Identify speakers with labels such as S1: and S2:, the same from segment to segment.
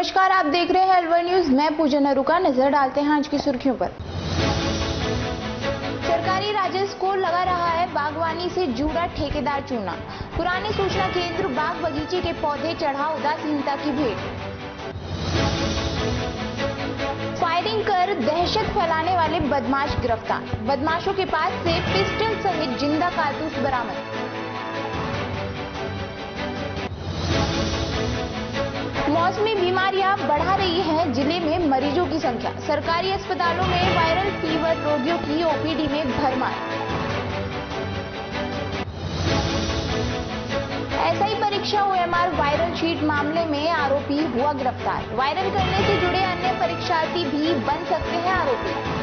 S1: नमस्कार, आप देख रहे हैं अलवर न्यूज। मैं पूजन अरुका। नजर डालते हैं आज की सुर्खियों पर। सरकारी राजस्व को लगा रहा है बागवानी से जुड़ा ठेकेदार चूना। पुराने सूचना केंद्र बाग बगीचे के पौधे चढ़ा उदासीनता की भेंट। फायरिंग कर दहशत फैलाने वाले बदमाश गिरफ्तार। बदमाशों के पास से पिस्टल सहित जिंदा कारतूस बरामद। मौसमी बीमारियां बढ़ा रही हैं जिले में मरीजों की संख्या। सरकारी अस्पतालों में वायरल फीवर रोगियों की ओपीडी में भरमार। एसआई परीक्षा ओएमआर वायरल शीट मामले में आरोपी हुआ गिरफ्तार। वायरल करने से जुड़े अन्य परीक्षार्थी भी बन सकते हैं आरोपी।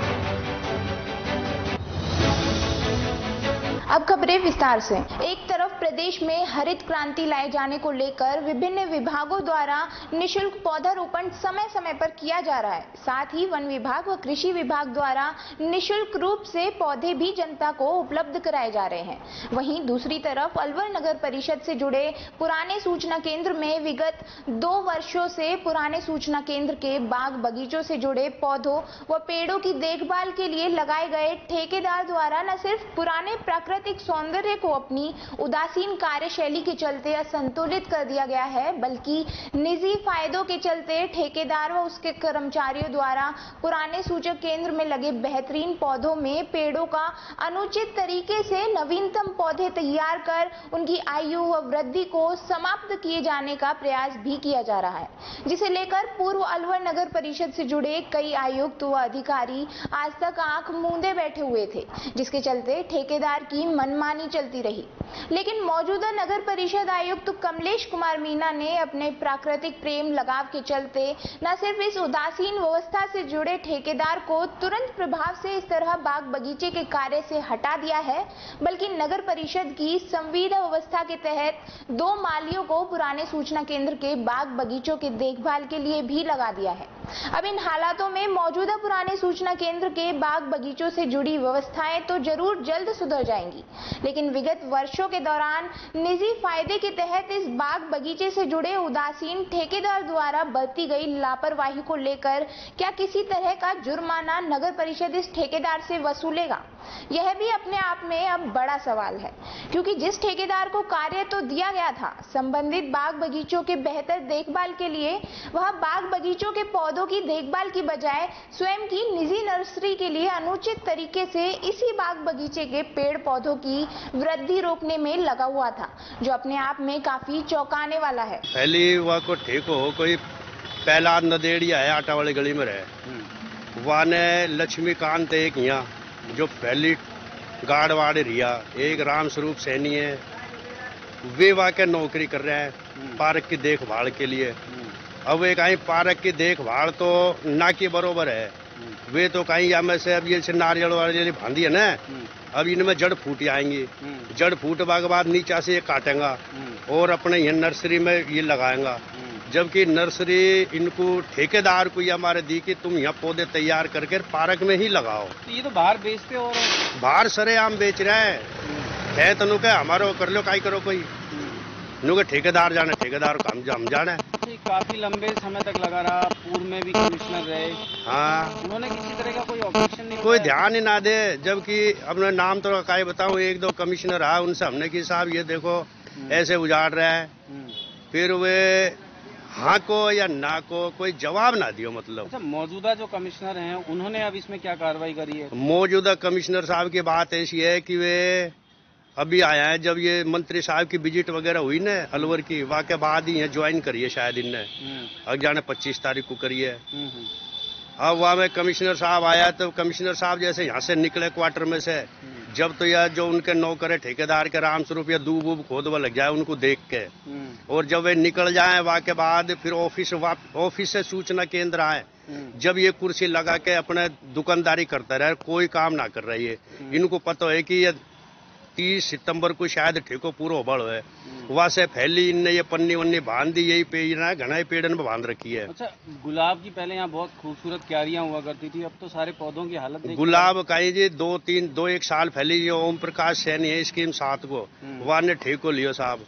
S1: अब खबरें विस्तार से। एक तरफ प्रदेश में हरित क्रांति लाए जाने को लेकर विभिन्न विभागों द्वारा निःशुल्क पौधारोपण समय समय पर किया जा रहा है। साथ ही वन विभाग व कृषि विभाग द्वारा निःशुल्क रूप से पौधे भी जनता को उपलब्ध कराए जा रहे हैं। वहीं दूसरी तरफ अलवर नगर परिषद से जुड़े पुराने सूचना केंद्र में विगत 2 वर्षों से पुराने सूचना केंद्र के बाग बगीचों से जुड़े पौधों व पेड़ों की देखभाल के लिए लगाए गए ठेकेदार द्वारा न सिर्फ पुराने प्राकृतिक सौंदर्य को अपनी उदासीन कार्यशैली के चलते असंतुलित कर दिया गया है, बल्कि निजी फायदों के चलते ठेकेदार व उसके कर्मचारियों द्वारा पुराने सूचक केंद्र में लगे बेहतरीन पौधों में पेड़ों का अनुचित तरीके से नवीनतम पौधे तैयार कर उनकी आयु व वृद्धि को समाप्त किए जाने का प्रयास भी किया जा रहा है, जिसे लेकर पूर्व अलवर नगर परिषद से जुड़े कई आयुक्त व अधिकारी आज तक आंख मूंदे बैठे हुए थे, जिसके चलते ठेकेदार की मनमानी चलती रही। लेकिन मौजूदा नगर परिषद आयुक्त कमलेश कुमार मीणा ने अपने प्राकृतिक प्रेम लगाव के चलते न सिर्फ इस उदासीन व्यवस्था से जुड़े ठेकेदार को तुरंत प्रभाव से इस तरह बाग बगीचे के कार्य से हटा दिया है, बल्कि नगर परिषद की संविदा व्यवस्था के तहत 2 मालियों को पुराने सूचना केंद्र के बाग बगीचों के देखभाल के लिए भी लगा दिया है। अब इन हालातों में मौजूदा पुराने सूचना केंद्र के बाग बगीचों से जुड़ी व्यवस्थाएं तो जरूर जल्द सुधर जाएंगी, लेकिन विगत वर्षों के दौरान निजी फायदे के तहत इस बाग बगीचे से जुड़े उदासीन ठेकेदार द्वारा बरती गई लापरवाही को लेकर क्या किसी तरह का जुर्माना नगर परिषद इस ठेकेदार से वसूलेगा? यह भी अपने आप में अब बड़ा सवाल है, क्योंकि जिस ठेकेदार को कार्य तो दिया गया था संबंधित बाग बगीचों के बेहतर देखभाल के लिए, वह बाग बगीचों के पौधों की देखभाल की बजाय स्वयं की निजी नर्सरी के लिए अनुचित तरीके से इसी बाग बगीचे के पेड़ पौधों की वृद्धि रोकने में लगा हुआ था, जो अपने आप में काफी चौंकाने वाला है।
S2: पहली वह को ठीक हो, कोई पहला नदेड़िया है आटा वाली गली में रहे, वह ने लक्ष्मीकांत एक यहाँ जो पहली गार्ड वार्ड रिया, एक राम स्वरूप सैनी है, वे वाकई नौकरी कर रहे हैं पार्क की देखभाल के लिए। अब एक कहीं पार्क की देखभाल तो ना के बरोबर है, वे तो कहीं या में से अब ये नारियल वाली बांधी है ना, अब इनमें जड़ फूट आएंगी, जड़ फूटने के बाद नीचा से ये काटेगा और अपने यहाँ नर्सरी में ये लगाएगा, जबकि नर्सरी इनको ठेकेदार को ये हमारे दी कि तुम यहाँ पौधे तैयार करके पार्क में ही लगाओ।
S3: ये तो बाहर बेचते और
S2: बाहर सरेआम बेच रहे हैं, है तनु के हमारो कर लो काई करो, कोई नु के ठेकेदार जाने, ठेकेदार को हम जाने।
S3: काफी लंबे समय तक लगा रहा, पूर्व में भी कमिश्नर रहे।
S2: हाँ,
S3: उन्होंने किसी तरह का कोई ऑपरेशन नहीं,
S2: कोई ध्यान ही ना दे, जबकि अपने नाम तो काय बताऊं, 1-2 कमिश्नर रहा, उनसे हमने कि साहब ये देखो ऐसे उजाड़ रहा है, फिर वे हाँ को या ना को कोई जवाब ना दियो। मतलब
S3: अच्छा, मौजूदा जो कमिश्नर हैं उन्होंने अब इसमें क्या कार्रवाई करी है?
S2: मौजूदा कमिश्नर साहब की बात ऐसी है कि वे अभी आया है, जब ये मंत्री साहब की विजिट वगैरह हुई ना अलवर की, वाके बाद ही ज्वाइन करिए शायद इनने, अब जाने 25 तारीख को करिए। अब वहाँ में कमिश्नर साहब आया तो कमिश्नर साहब जैसे यहाँ से निकले क्वार्टर में से, जब तो यह जो उनके नौकर है ठेकेदार के राम स्वरूप या दूब वूब खोदवा लग जाए उनको देख के, और जब वे निकल जाए वहाँ के बाद फिर ऑफिस से सूचना केंद्र आए, जब ये कुर्सी लगा के अपने दुकानदारी करता रहे, कोई काम ना कर रही है। इनको पता है कि ये 30 सितंबर को शायद ठेको पूरा बड़ है, वहां से फैली इनने ये पन्नी वन्नी बांध दी, यही पेड़ ना घना पेड़न में बांध रखी है।
S3: अच्छा, गुलाब की पहले यहाँ बहुत खूबसूरत क्यारियां हुआ करती थी, अब तो सारे पौधों की हालत
S2: गुलाब का ही जी 2-1 साल फैली, जो ओम प्रकाश सैनी है स्कीम 7 को वहां ने ठेको लियो साहब,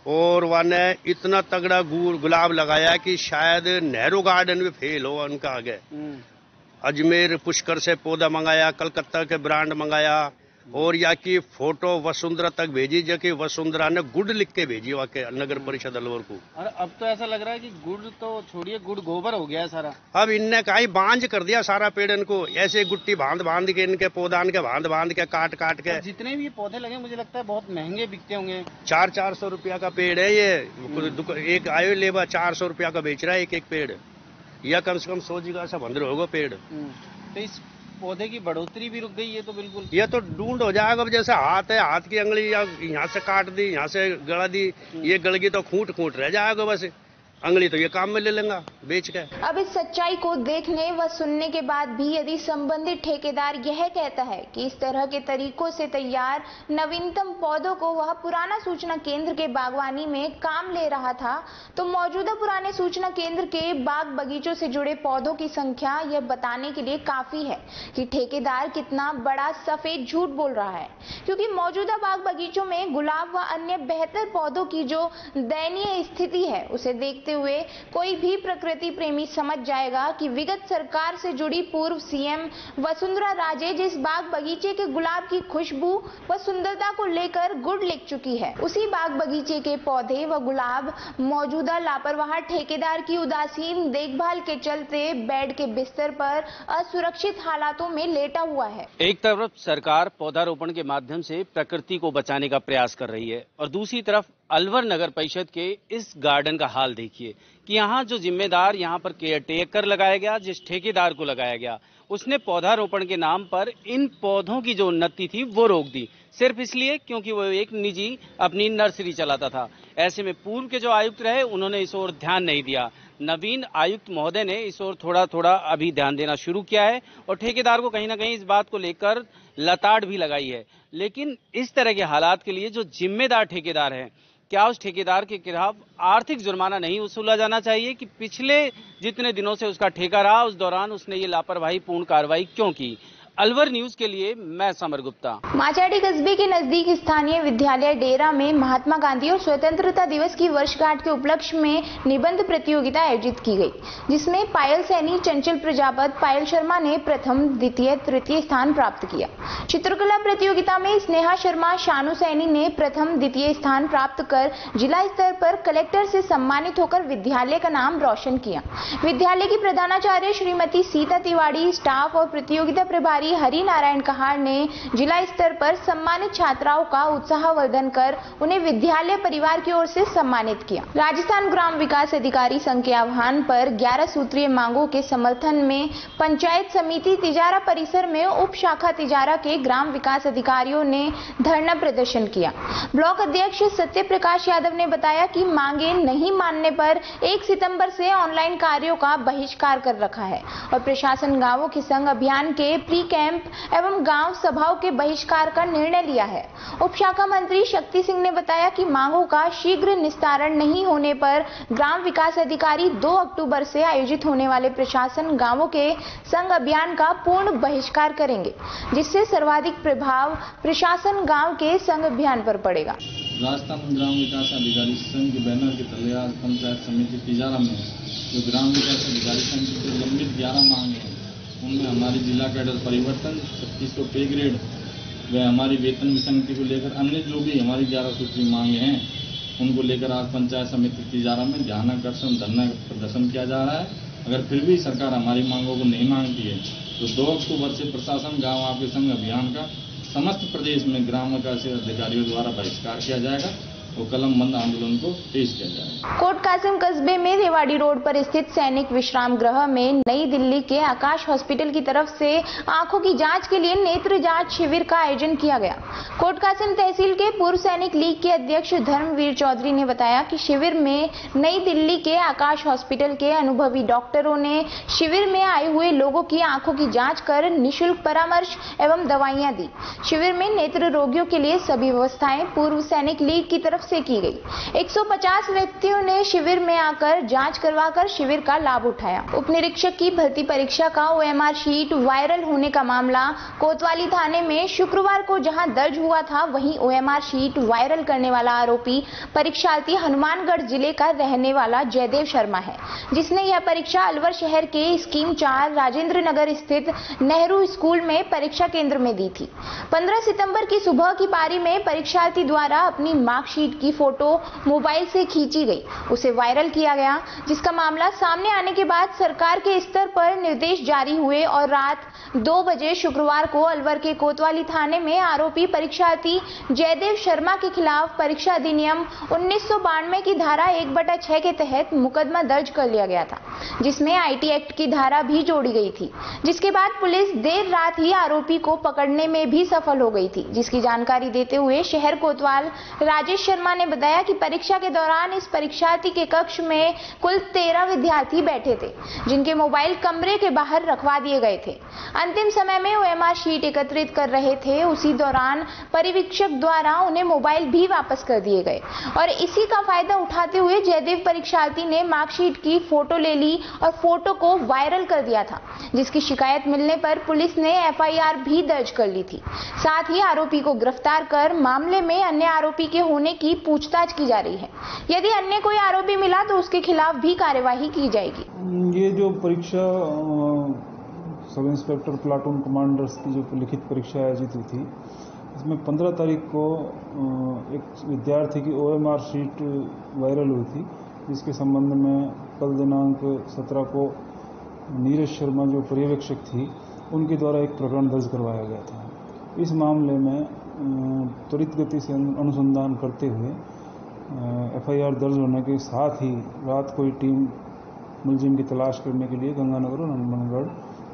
S2: और वहां ने इतना तगड़ा गुलाब लगाया कि शायद नेहरू गार्डन में फेल हो उनका आगे। अजमेर पुष्कर से पौधा मंगाया, कलकत्ता के ब्रांड मंगाया, और या की फोटो वसुंधरा तक भेजी, जो कि वसुंधरा ने गुड़ लिख के भेजी वाके नगर परिषद अलवर को।
S3: और अब तो ऐसा लग रहा है कि गुड़ तो छोड़िए, गुड़ गोबर हो गया है सारा।
S2: अब इनने कहीं बांझ कर दिया सारा पेड़न को, ऐसे गुट्टी बांध के इनके पौधान के बांध के काट के।
S3: जितने भी पौधे लगे मुझे लगता है बहुत महंगे बिकते होंगे।
S2: 400 रुपया का पेड़ है ये, एक आयो लेबा 400 रुपया का बेच रहा है एक पेड़, या कम से कम 100 जगह से 15 होगा पेड़।
S3: तो इस पौधे की बढ़ोतरी भी रुक गई है तो बिल्कुल,
S2: ये तो ढूंढ हो जाएगा। अब जैसे हाथ है, हाथ की अंगली या यहाँ से काट दी, यहाँ से गड़ा दी, ये गड़गी तो खूंट रह जाएगा बस, अंगली तो ये काम में ले लेंगे बेच के।
S1: अब इस सच्चाई को देखने व सुनने के बाद भी यदि संबंधित ठेकेदार यह कहता है कि इस तरह के तरीकों से तैयार नवीनतम पौधों को वह पुराना सूचना केंद्र के बागवानी में काम ले रहा था, तो मौजूदा पुराने सूचना केंद्र के बाग बगीचों से जुड़े पौधों की संख्या यह बताने के लिए काफी है कि ठेकेदार कितना बड़ा सफेद झूठ बोल रहा है, क्योंकि मौजूदा बाग बगीचों में गुलाब व अन्य बेहतर पौधों की जो दयनीय स्थिति है उसे देखते हुए कोई भी प्रकृति प्रेमी समझ जाएगा कि विगत सरकार से जुड़ी पूर्व सीएम वसुंधरा राजे जिस बाग बगीचे के गुलाब की खुशबू व सुंदरता को लेकर गुड लिख चुकी है, उसी बाग बगीचे के पौधे व गुलाब मौजूदा लापरवाह ठेकेदार की उदासीन देखभाल के चलते बेड के बिस्तर पर असुरक्षित हालातों में लेटा हुआ है।
S3: एक तरफ सरकार पौधारोपण के माध्यम से प्रकृति को बचाने का प्रयास कर रही है, और दूसरी तरफ अलवर नगर परिषद के इस गार्डन का हाल देखिए कि यहाँ जो जिम्मेदार यहाँ पर केयरटेकर लगाया गया, जिस ठेकेदार को लगाया गया, उसने पौधारोपण के नाम पर इन पौधों की जो उन्नति थी वो रोक दी, सिर्फ इसलिए क्योंकि वो एक निजी अपनी नर्सरी चलाता था। ऐसे में पूर्व के जो आयुक्त रहे उन्होंने इस ओर ध्यान नहीं दिया। नवीन आयुक्त महोदय ने इस ओर थोड़ा थोड़ा अभी ध्यान देना शुरू किया है, और ठेकेदार को कहीं ना कहीं इस बात को लेकर लताड़ भी लगाई है। लेकिन इस तरह के हालात के लिए जो जिम्मेदार ठेकेदार है, क्या उस ठेकेदार के खिलाफ आर्थिक जुर्माना नहीं वसूला जाना चाहिए कि पिछले जितने दिनों से उसका ठेका रहा उस दौरान उसने ये लापरवाही पूर्ण कार्रवाई क्यों की? अलवर न्यूज के लिए मैं समर गुप्ता।
S1: माचाडी कस्बे के नजदीक स्थानीय विद्यालय डेरा में महात्मा गांधी और स्वतंत्रता दिवस की वर्षगांठ के उपलक्ष्य में निबंध प्रतियोगिता आयोजित की गई, जिसमें पायल सैनी, चंचल प्रजापत, पायल शर्मा ने प्रथम, द्वितीय, तृतीय स्थान प्राप्त किया। चित्रकला प्रतियोगिता में स्नेहा शर्मा, शानू सैनी ने प्रथम, द्वितीय स्थान प्राप्त कर जिला स्तर पर कलेक्टर से सम्मानित होकर विद्यालय का नाम रोशन किया। विद्यालय की प्रधानाचार्य श्रीमती सीता तिवारी, स्टाफ और प्रतियोगिता प्रभारी हरि नारायण कहार ने जिला स्तर पर सम्मानित छात्राओं का उत्साहवर्धन कर उन्हें विद्यालय परिवार की ओर से सम्मानित किया। राजस्थान ग्राम विकास अधिकारी संघ के आह्वान पर 11 सूत्रीय मांगों के समर्थन में पंचायत समिति तिजारा परिसर में उप शाखा तिजारा के ग्राम विकास अधिकारियों ने धरना प्रदर्शन किया। ब्लॉक अध्यक्ष सत्य प्रकाश यादव ने बताया कि मांगे नहीं मानने पर 1 सितंबर से ऑनलाइन कार्यों का बहिष्कार कर रखा है, और प्रशासन गांवों के संग अभियान के प्री कैंप एवं गांव सभाओं के बहिष्कार का निर्णय लिया है। उपशाखा मंत्री शक्ति सिंह ने बताया कि मांगों का शीघ्र निस्तारण नहीं होने पर ग्राम विकास अधिकारी 2 अक्टूबर से आयोजित होने वाले प्रशासन गांवों के संग अभियान का पूर्ण बहिष्कार करेंगे, जिससे सर्वाधिक प्रभाव प्रशासन गांव के संग अभियान पर पड़ेगा।
S4: राजस्थान ग्राम विकास अधिकारी संघ के बैनर के तले आज पंचायत समिति तिजारा में जो ग्राम विकास अधिकारी संघ की लंबित 11 मांगे हैं, उनमें हमारी जिला कैडर परिवर्तन, 3600 पे ग्रेड व हमारी वेतन विसंगति को लेकर अन्य जो भी हमारी 11 सूत्री मांगे हैं, उनको लेकर आज पंचायत समिति तिजारा में ध्यानाकर्षण धरना प्रदर्शन किया जा रहा है। अगर फिर भी सरकार हमारी मांगों को नहीं मांगती है तो 2 अक्टूबर से प्रशासन गाँव आपके संघ अभियान का समस्त प्रदेश में ग्राम विकास अधिकारियों द्वारा बहिष्कार किया जाएगा। वो कलम बंद आंदोलन को तेज किया जाए।
S1: कोट कासिम कस्बे में रेवाड़ी रोड पर स्थित सैनिक विश्राम गृह में नई दिल्ली के आकाश हॉस्पिटल की तरफ से आंखों की जांच के लिए नेत्र जांच शिविर का आयोजन किया गया। कोट कासिम तहसील के पूर्व सैनिक लीग के अध्यक्ष धर्मवीर चौधरी ने बताया कि शिविर में नई दिल्ली के आकाश हॉस्पिटल के अनुभवी डॉक्टरों ने शिविर में आए हुए लोगों की आंखों की जाँच कर निःशुल्क परामर्श एवं दवाइयाँ दी। शिविर में नेत्र रोगियों के लिए सभी व्यवस्थाएं पूर्व सैनिक लीग की तरफ से की गई। 150 व्यक्तियों ने शिविर में आकर जांच करवाकर शिविर का लाभ उठाया। उप निरीक्षक की भर्ती परीक्षा का OMR शीट वायरल होने का मामला कोतवाली थाने में शुक्रवार को जहां दर्ज हुआ था, वहीं OMR शीट वायरल करने वाला आरोपी परीक्षार्थी हनुमानगढ़ जिले का रहने वाला जयदेव शर्मा है, जिसने यह परीक्षा अलवर शहर के स्कीम 4 राजेंद्र नगर स्थित नेहरू स्कूल में परीक्षा केंद्र में दी थी। 15 सितंबर की सुबह की पारी में परीक्षार्थी द्वारा अपनी मार्कशीट की फोटो मोबाइल से खींची गई, उसे वायरल किया गया, जिसका मामला सामने आने के बाद सरकार के स्तर पर निर्देश जारी हुए और रात 2 बजे शुक्रवार को अलवर के कोतवाली थाने में आरोपी परीक्षार्थी जयदेव शर्मा के खिलाफ परीक्षा अधिनियम 1992 की धारा 1/6 के तहत मुकदमा दर्ज कर लिया गया था, जिसमें IT एक्ट की धारा भी जोड़ी गई थी। जिसके बाद पुलिस देर रात ही आरोपी को पकड़ने में भी सफल हो गई थी, जिसकी जानकारी देते हुए शहर कोतवाल राजेश शर्मा ने बताया कि परीक्षा के दौरान इस परीक्षार्थी के कक्ष में कुल 13 विद्यार्थी बैठे थे, जिनके मोबाइल कमरे के बाहर रखवा दिए गए थे। अंतिम समय में OMR शीट एकत्रित कर रहे थे, उसी दौरान परिवीक्षक द्वारा उन्हें मोबाइल भी वापस कर दिए गए और इसी का फायदा उठाते हुए जयदेव परीक्षार्थी ने मार्कशीट की फोटो ले ली और फोटो को वायरल कर दिया था, जिसकी शिकायत मिलने पर पुलिस ने FIR भी दर्ज कर ली थी। साथ ही आरोपी को गिरफ्तार कर मामले में अन्य आरोपी के होने की पूछताछ की जा रही है। यदि अन्य कोई आरोपी मिला तो उसके खिलाफ भी कार्यवाही की जाएगी।
S5: ये जो परीक्षा सब इंस्पेक्टर प्लाटून कमांडर्स की जो लिखित परीक्षा आयोजित हुई थी, इसमें 15 तारीख को एक विद्यार्थी की OMR शीट वायरल हुई थी, जिसके संबंध में कल दिनांक 17 को नीरज शर्मा जो पर्यवेक्षक थी, उनके द्वारा एक प्रकरण दर्ज करवाया गया था। इस मामले में त्वरित गति से अनुसंधान करते हुए FIR दर्ज होने के साथ ही रात को टीम मुलजिम की तलाश करने के लिए गंगानगर और हनुमानगढ़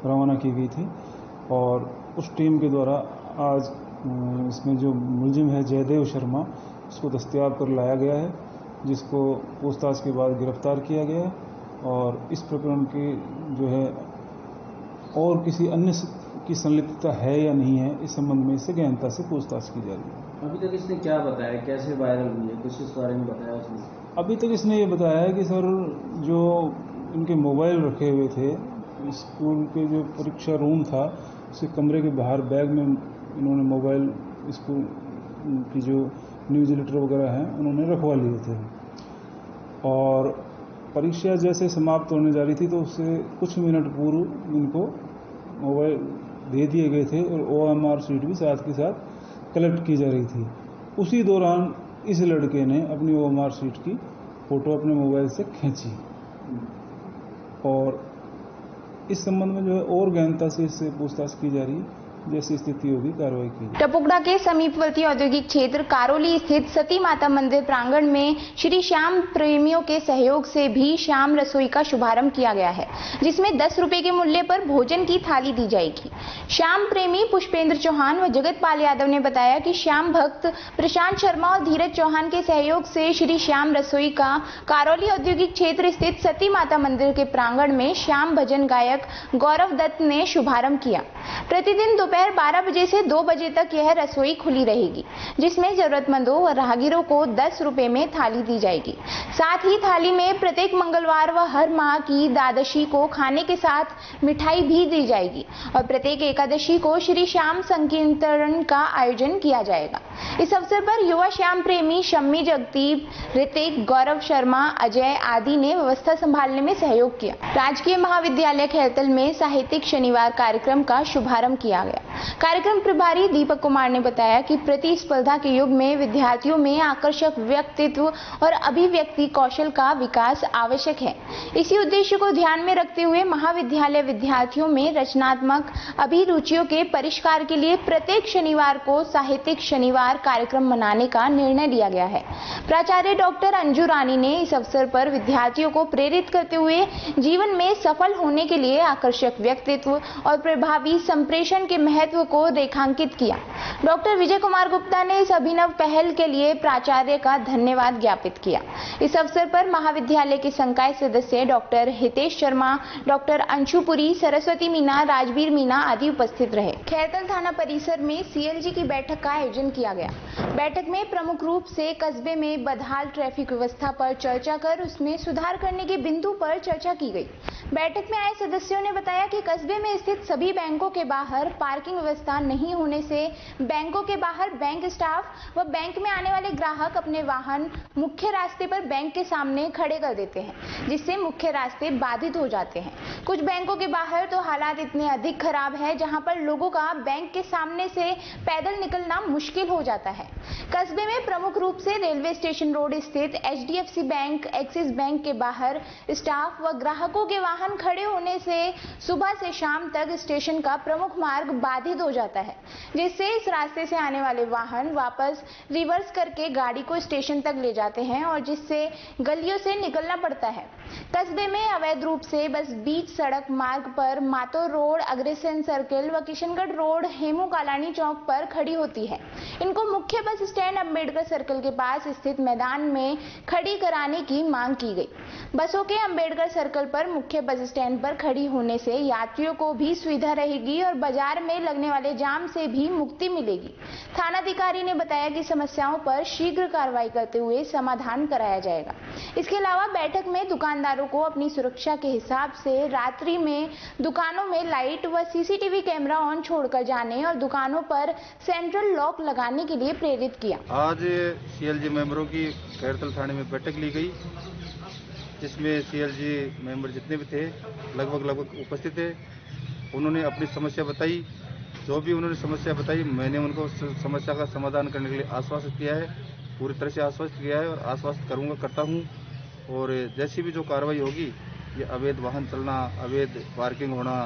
S5: रवाना की गई थी और उस टीम के द्वारा आज इसमें जो मुलजिम है जयदेव शर्मा, उसको दस्तयाब कर लाया गया है, जिसको पूछताछ के बाद गिरफ्तार किया गया और इस प्रकरण की जो है और किसी अन्य की संलिप्तता है या नहीं है, इस संबंध में इससे गहनता से पूछताछ की जा रही है।
S6: अभी तक इसने क्या बताया, कैसे वायरल हुई है, कुछ इस बारे में बताया उसने?
S5: अभी तक इसने ये बताया है कि सर जो इनके मोबाइल रखे हुए थे, स्कूल के जो परीक्षा रूम था उसके कमरे के बाहर बैग में इन्होंने मोबाइल स्कूल की जो न्यूज लेटर वगैरह हैं उन्होंने रखवा लिए थे और परीक्षा जैसे समाप्त होने जा रही थी तो उससे कुछ मिनट पूर्व इनको मोबाइल दे दिए गए थे और OMR शीट भी साथ के साथ कलेक्ट की जा रही थी। उसी दौरान इस लड़के ने अपनी OMR शीट की फ़ोटो अपने मोबाइल से खींची और इस संबंध में जो है और गहनता से इससे पूछताछ की जा रही है, जैसी स्थिति होगी कार्रवाई की।
S1: टपुकड़ा के समीपवर्ती औद्योगिक क्षेत्र कारोली स्थित सती माता मंदिर प्रांगण में श्री श्याम प्रेमियों के सहयोग से भी श्याम रसोई का शुभारंभ किया गया है, जिसमें 10 रुपए के मूल्य पर भोजन की थाली दी जाएगी। श्याम प्रेमी पुष्पेंद्र चौहान व जगत पाल यादव ने बताया कि श्याम भक्त प्रशांत शर्मा और धीरज चौहान के सहयोग से श्री श्याम रसोई का कारोली औद्योगिक क्षेत्र स्थित सती माता मंदिर के प्रांगण में श्याम भजन गायक गौरव दत्त ने शुभारंभ किया। प्रतिदिन दोपहर 12 बजे से 2 बजे तक यह रसोई खुली रहेगी, जिसमें जरूरतमंदों व राहगीरों को 10 रुपए में थाली दी जाएगी। साथ ही थाली में प्रत्येक मंगलवार व हर माह की द्वादशी को खाने के साथ मिठाई भी दी जाएगी और प्रत्येक एकादशी को श्री श्याम संकीर्तन का आयोजन किया जाएगा। इस अवसर पर युवा श्याम प्रेमी शम्मी जगदीप, ऋतिक, गौरव शर्मा, अजय आदि ने व्यवस्था संभालने में सहयोग किया। राजकीय महाविद्यालय खैरतल में साहित्यिक शनिवार कार्यक्रम का शुभारंभ किया गया। कार्यक्रम प्रभारी दीपक कुमार ने बताया कि प्रतिस्पर्धा के युग में विद्यार्थियों में आकर्षक व्यक्तित्व और अभिव्यक्ति कौशल का विकास आवश्यक है। इसी उद्देश्य को ध्यान में रखते हुए महाविद्यालय विद्यार्थियों में रचनात्मक अभिरुचियों के परिष्कार के लिए प्रत्येक शनिवार को साहित्यिक शनिवार कार्यक्रम मनाने का निर्णय लिया गया है। प्राचार्य डॉक्टर अंजू रानी ने इस अवसर पर विद्यार्थियों को प्रेरित करते हुए जीवन में सफल होने के लिए आकर्षक व्यक्तित्व और प्रभावी संप्रेषण के महत्व को रेखांकित किया। डॉक्टर विजय कुमार गुप्ता ने इस अभिनव पहल के लिए प्राचार्य का धन्यवाद ज्ञापित किया। इस अवसर पर महाविद्यालय के संकाय सदस्य डॉक्टर हितेश शर्मा, डॉक्टर अंशुपुरी, सरस्वती मीना, राजवीर मीना आदि उपस्थित रहे। खैरतल थाना परिसर में सीएलजी की बैठक का आयोजन किया गया। बैठक में प्रमुख रूप से कस्बे में बदहाल ट्रैफिक व्यवस्था पर चर्चा कर उसमें सुधार करने के बिंदु पर चर्चा की गई। बैठक में आए सदस्यों ने बताया कि कस्बे में स्थित सभी बैंकों के बाहर पार्किंग व्यवस्था नहीं होने से बैंकों के बाहर बैंक स्टाफ व बैंक में आने वाले ग्राहक अपने वाहन मुख्य रास्ते पर बैंक के सामने खड़े कर देते हैं, जिससे मुख्य रास्ते बाधित हो जाते हैं। कुछ बैंकों के बाहर तो हालात इतने अधिक खराब है जहां पर लोगों का बैंक के सामने से पैदल निकलना मुश्किल हो जाता है। कस्बे में प्रमुख रूप से रेलवे स्टेशन रोड स्थित HDFC बैंक, एक्सिस बैंक के बाहर स्टाफ व ग्राहकों के वाहन खड़े होने से सुबह से शाम तक स्टेशन का प्रमुख मार्ग बाधित हो जाता है, जिससे इस रास्ते से आने वाले वाहन वापस रिवर्स करके गाड़ी को स्टेशन तक ले जाते हैं और जिससे गलियों से निकलना पड़ता है। कस्बे में अवैध रूप से बस बीच सड़क मार्ग पर मातो रोड, अग्रसेन सर्किल व किशनगढ़ रोड, हेमू कालानी चौक पर खड़ी होती है। इनको मुख्य बस स्टैंड अम्बेडकर सर्कल के पास स्थित मैदान में खड़ी कराने की मांग की गई। बसों के अम्बेडकर सर्कल पर मुख्य बस स्टैंड पर खड़ी होने से यात्रियों को भी सुविधा रहेगी और बाजार में लगने वाले जाम से भी मुक्ति मिलेगी। थानाधिकारी ने बताया कि समस्याओं पर शीघ्र कार्रवाई करते हुए समाधान कराया जाएगा। इसके अलावा बैठक में दुकानदारों को अपनी सुरक्षा के हिसाब से रात्रि में दुकानों में लाइट व CCTV कैमरा ऑन छोड़कर जाने और दुकानों पर सेंट्रल लॉक लगाने के लिए प्रेरित किया।
S7: आज CLG मेंबरों की खैरतल थाने में बैठक ली गई, जिसमें CLG मेंबर जितने भी थे लगभग उपस्थित थे। उन्होंने अपनी समस्या बताई। जो भी उन्होंने समस्या बताई, मैंने उनको समस्या का समाधान करने के लिए आश्वासित किया है, पूरी तरह से आश्वस्त किया है और आश्वस्त करता हूँ। और जैसी भी जो कार्रवाई होगी, ये अवैध वाहन चलना, अवैध पार्किंग होना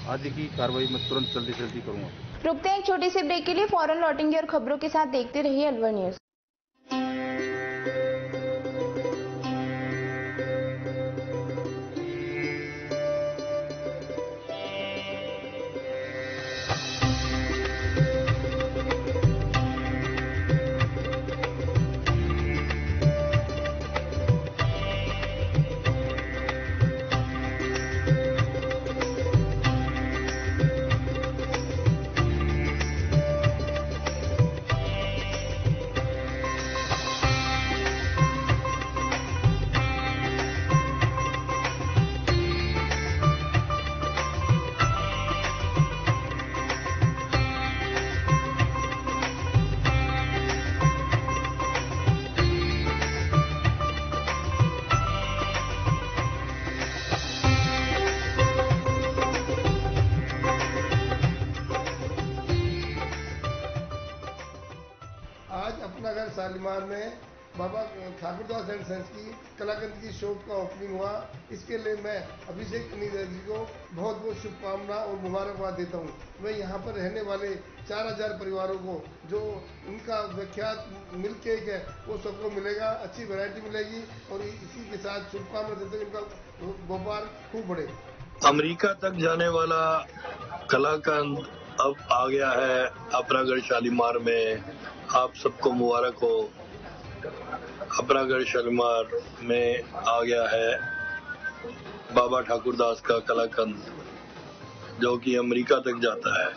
S7: आदि की कार्रवाई मैं तुरंत जल्दी करूँगा।
S1: रुकते हैं एक छोटे से ब्रेक के लिए, फौरन लौटेंगे और खबरों के साथ देखते रहिए अलवर न्यूज।
S8: शालीमार में बाबा ठाकुरदास एंड सन्स की कलाकंद की शॉप का ओपनिंग हुआ। इसके लिए मैं अभिषेक कनीगर जी को बहुत बहुत शुभकामना और मुबारकबाद देता हूँ। मैं यहाँ पर रहने वाले 4000 परिवारों को जो उनका विख्यात मिल्क केक है वो सबको मिलेगा, अच्छी वैरायटी मिलेगी और इसी के साथ शुभकामना देते हुए उनका व्यापार खूब बढ़े।
S9: अमेरिका तक जाने वाला कलाकंद अब आ गया है अपरागढ़ शालीमार में। आप सबको मुबारक हो। अपरागढ़ शालीमार में आ गया है बाबा ठाकुरदास का कलाकंद, जो कि अमेरिका तक जाता है।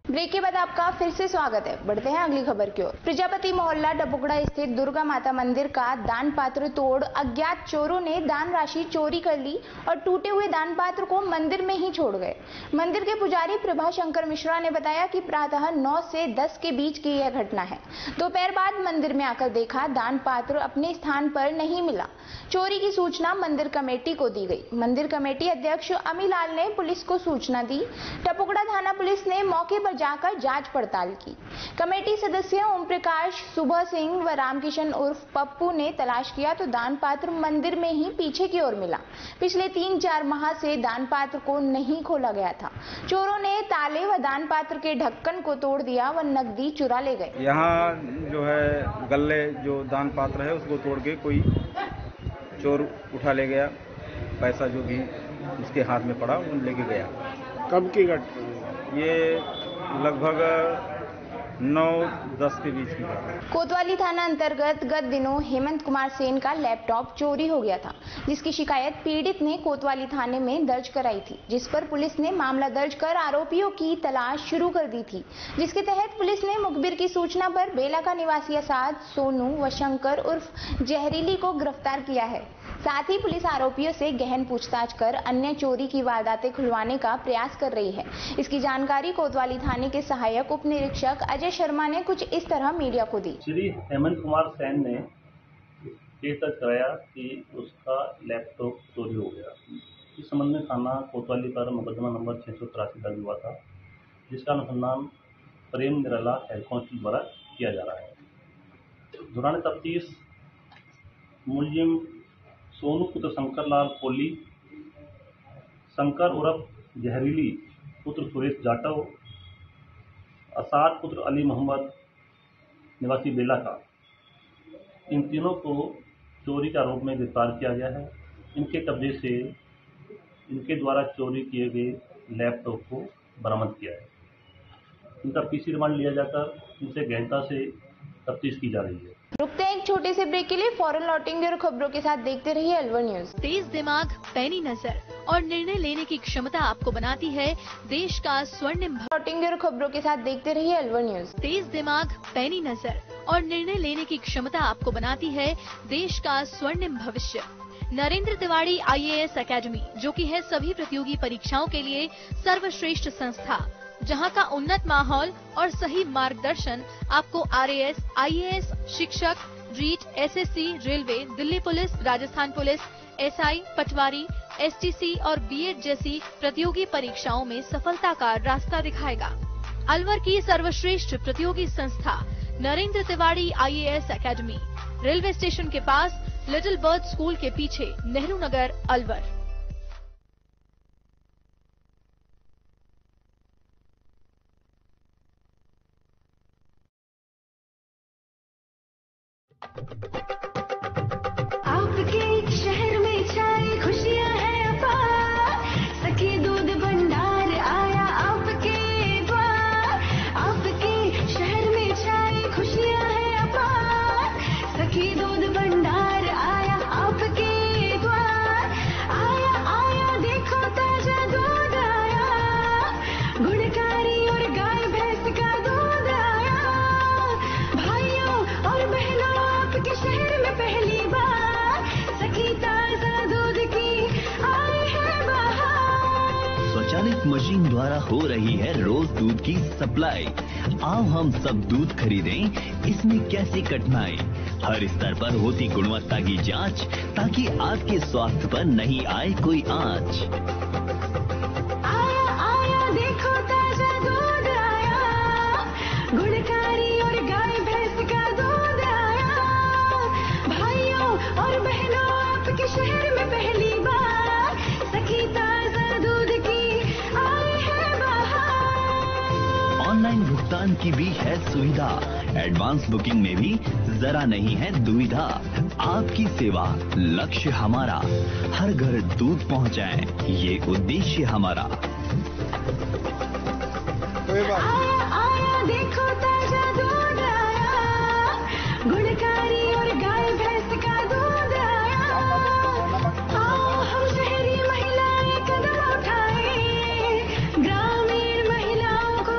S1: ब्रेक के बाद आपका फिर से स्वागत है। बढ़ते हैं अगली खबर की ओर। प्रजापति मोहल्ला डबुगड़ा स्थित दुर्गा माता मंदिर का दान पात्र तोड़ अज्ञात चोरों ने दान राशि चोरी कर ली और टूटे हुए दान पात्र को मंदिर में ही छोड़ गए। मंदिर के पुजारी प्रभाशंकर मिश्रा ने बताया कि प्रातः 9 से 10 के बीच की यह घटना है। दोपहर बाद मंदिर में आकर देखा दान पात्र अपने स्थान पर नहीं मिला। चोरी की सूचना मंदिर कमेटी को दी गई। मंदिर कमेटी अध्यक्ष अमीलाल ने पुलिस को सूचना दी। डबुगड़ा थाना पुलिस ने मौके पर जाकर जांच पड़ताल की। कमेटी सदस्य ओम प्रकाश, सुबह सिंह व रामकिशन उर्फ पप्पू ने तलाश किया तो दान पात्र मंदिर में ही पीछे की ओर मिला। पिछले 3-4 माह से दान पात्र को नहीं खोला गया था। चोरों ने ताले व दान पात्र के ढक्कन को तोड़ दिया व नकदी चुरा ले गए।
S10: यहाँ जो है गल्ले जो दान पात्र है उसको तोड़ के कोई चोर उठा ले गया। पैसा जो भी उसके हाथ में पड़ा वो लेके गया।
S11: कब की घटना?
S10: ये लगभग 9-10 के बीच की बात है।
S1: कोतवाली थाना अंतर्गत गत दिनों हेमंत कुमार सेन का लैपटॉप चोरी हो गया था, जिसकी शिकायत पीड़ित ने कोतवाली थाने में दर्ज कराई थी, जिस पर पुलिस ने मामला दर्ज कर आरोपियों की तलाश शुरू कर दी थी, जिसके तहत पुलिस ने मुखबिर की सूचना पर बेला का निवासी असाद, सोनू व शंकर उर्फ जहरीली को गिरफ्तार किया है। साथ ही पुलिस आरोपियों से गहन पूछताछ कर अन्य चोरी की वारदातें खुलवाने का प्रयास कर रही है। इसकी जानकारी कोतवाली थाने के सहायक उप निरीक्षक अजय शर्मा ने कुछ इस तरह मीडिया को दी।
S12: श्री हेमंत कुमार सेन ने केस दर्ज कराया कि उसका लैपटॉप चोरी हो गया। इस संबंध में थाना कोतवाली पर मुकदमा नंबर 683 दर्ज हुआ था, जिसका अनुसंधान प्रेम निराला हेड कांस्टेबल द्वारा किया जा रहा है। दौरान तफ्तीश मुलजिम सोनू पुत्र शंकर लाल कोली, शंकर उर्फ जहरीली पुत्र सुरेश जाटव, असाद पुत्र अली मोहम्मद निवासी बेला का, इन तीनों को चोरी के आरोप में गिरफ्तार किया गया है। इनके कब्जे से इनके द्वारा चोरी किए गए लैपटॉप को बरामद किया है। इनका पीसी रिमांड लिया जाकर इनसे गहनता से तफ्तीश की जा रही है।
S1: रुकते हैं एक छोटे से ब्रेक के लिए, फौरन लौटेंगे और खबरों के साथ देखते रहिए अलवर न्यूज।
S13: तेज दिमाग, पैनी नजर और निर्णय लेने की क्षमता आपको बनाती है देश का स्वर्णिम।
S1: लौटेंगे और खबरों के साथ देखते रहिए अलवर न्यूज।
S13: तेज दिमाग, पैनी नजर और निर्णय लेने की क्षमता आपको बनाती है देश का स्वर्णिम भविष्य। नरेंद्र तिवारी IAS अकेडमी, जो कि है सभी प्रतियोगी परीक्षाओं के लिए सर्वश्रेष्ठ संस्था, जहां का उन्नत माहौल और सही मार्गदर्शन आपको RAS, IAS, शिक्षक, REET, SSC, railway, Delhi police, Rajasthan police, SI, Patwari, STC और B.Ed जैसी प्रतियोगी परीक्षाओं में सफलता का रास्ता दिखाएगा। अलवर की सर्वश्रेष्ठ प्रतियोगी संस्था Narendra Tiwari IAS academy, railway station के पास, लिटिल बर्ड स्कूल के पीछे, नेहरू नगर, अलवर।
S14: आपके शहर में छाई खुशियां हैं अपार, सखी दूध भंडार आया आपके द्वार। आपके शहर में छाई खुशियां हैं अपार, सखी दूध भंडार आया आपके द्वार। आया आया देखो ताजा दूध आया, गुणकारी और गाय भैंस का दूध आया। भाइयों और बहनों आपके शहर में पहली बार सखी ताजा दूध की आई है बहार।
S15: स्वचालित मशीन द्वारा हो रही है रोज दूध की सप्लाई। आओ हम सब दूध खरीदें, इसमें कैसी कठिनाई। हर स्तर पर होती गुणवत्ता की जांच, ताकि आपके स्वास्थ्य पर नहीं आए कोई आंच।
S14: आया आया देखो ताजा दूध आया, गुणकारी और गाय भैंस का दूध आया। भाइयों और बहनों आपके शहर में पहली बार सखी ताजा दूध की आई है बहार।
S15: ऑनलाइन भुगतान की भी है सुविधा, एडवांस बुकिंग में भी जरा नहीं है दुविधा। आपकी सेवा लक्ष्य हमारा, हर घर दूध पहुंचाएं, ये उद्देश्य हमारा।
S14: आया आया देखो ताजा दूध आया, गुणकारी और गाय भैंस का दूध आया। आओ हम शहरी महिलाएं कदम उठाएं, ग्रामीण महिलाओं को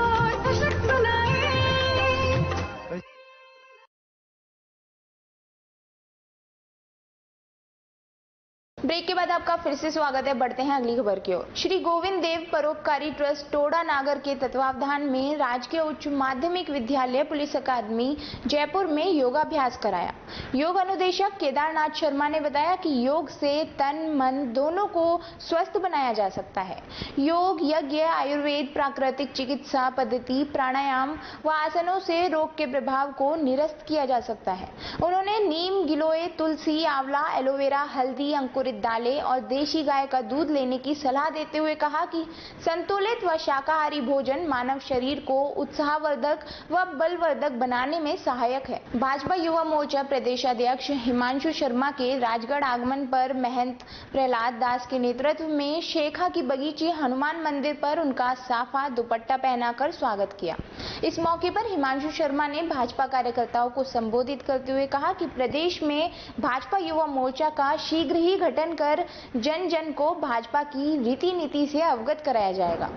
S1: ब्रेक के बाद आपका फिर से स्वागत है। बढ़ते हैं अगली खबर की ओर। श्री गोविंद देव परोपकारी ट्रस्ट टोडा नागर के तत्वावधान में राजकीय उच्च माध्यमिक विद्यालय पुलिस अकादमी जयपुर में योगाभ्यास कराया। योग अनुदेशक केदारनाथ शर्मा ने बताया कि योग से तन मन दोनों को स्वस्थ बनाया जा सकता है। योग, यज्ञ, आयुर्वेद, प्राकृतिक चिकित्सा पद्धति, प्राणायाम व आसनों से रोग के प्रभाव को निरस्त किया जा सकता है। उन्होंने नीम, गिलोय, तुलसी, आंवला, एलोवेरा, हल्दी, अंकुरित दालें और देशी गाय का दूध लेने की सलाह देते हुए कहा कि संतुलित व शाकाहारी भोजन मानव शरीर को उत्साहवर्धक व बलवर्धक बनाने में सहायक है। भाजपा युवा मोर्चा प्रदेश अध्यक्ष हिमांशु शर्मा के राजगढ़ आगमन पर महंत प्रहलाद दास के नेतृत्व में शेखा की बगीची हनुमान मंदिर पर उनका साफा दुपट्टा पहनाकर स्वागत किया। इस मौके पर हिमांशु शर्मा ने भाजपा कार्यकर्ताओं को संबोधित करते हुए कहा कि प्रदेश में भाजपा युवा मोर्चा का शीघ्र ही गठन कर जन जन को भाजपा की रीति नीति से अवगत कराया जाएगा।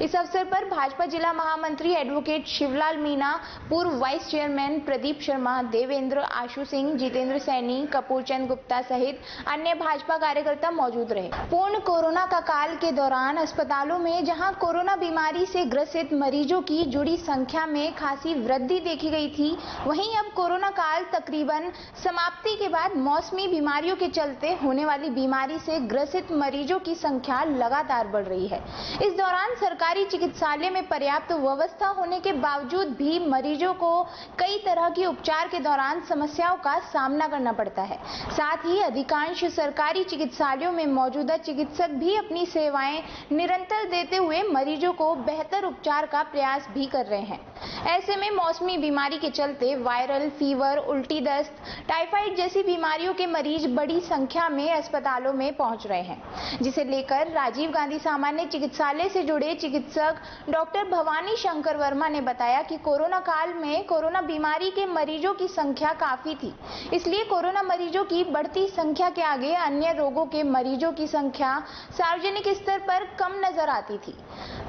S1: इस अवसर पर भाजपा जिला महामंत्री एडवोकेट शिवलाल मीणा, पूर्व वाइस चेयरमैन प्रदीप शर्मा, देवेंद्र, आशु सिंह, जितेंद्र सैनी, कपूरचंद गुप्ता सहित अन्य भाजपा कार्यकर्ता मौजूद रहे। पूर्ण कोरोना का काल के दौरान अस्पतालों में जहां कोरोना बीमारी से ग्रसित मरीजों की जुड़ी संख्या में खासी वृद्धि देखी गई थी, वहीं अब कोरोना काल तकरीबन समाप्ति के बाद मौसमी बीमारियों के चलते होने वाली बीमारी से ग्रसित मरीजों की संख्या लगातार बढ़ रही है। इस दौरान सरकारी चिकित्सालय में पर्याप्त व्यवस्था होने के बावजूद भी मरीजों को कई तरह की उपचार के दौरान समस्याओं का सामना करना पड़ता है। साथ ही अधिकांश सरकारी चिकित्सालयों में मौजूदा चिकित्सक भी अपनी सेवाएं निरंतर देते हुए मरीजों को बेहतर उपचार का प्रयास भी कर रहे हैं। ऐसे में मौसमी बीमारी के चलते वायरल फीवर, उल्टी दस्त, टाइफाइड जैसी बीमारियों के मरीज बड़ी संख्या में अस्पतालों में पहुंच रहे हैं, जिसे लेकर राजीव गांधी सामान्य चिकित्सालय से जुड़े चिकित्सक डॉक्टर भवानी शंकर वर्मा ने बताया कि कोरोना काल में कोरोना बीमारी के मरीजों की संख्या काफी थी, इसलिए कोरोना मरीजों की बढ़ती संख्या के आगे अन्य रोगों के मरीजों की संख्या सार्वजनिक स्तर पर कम नजर आती थी।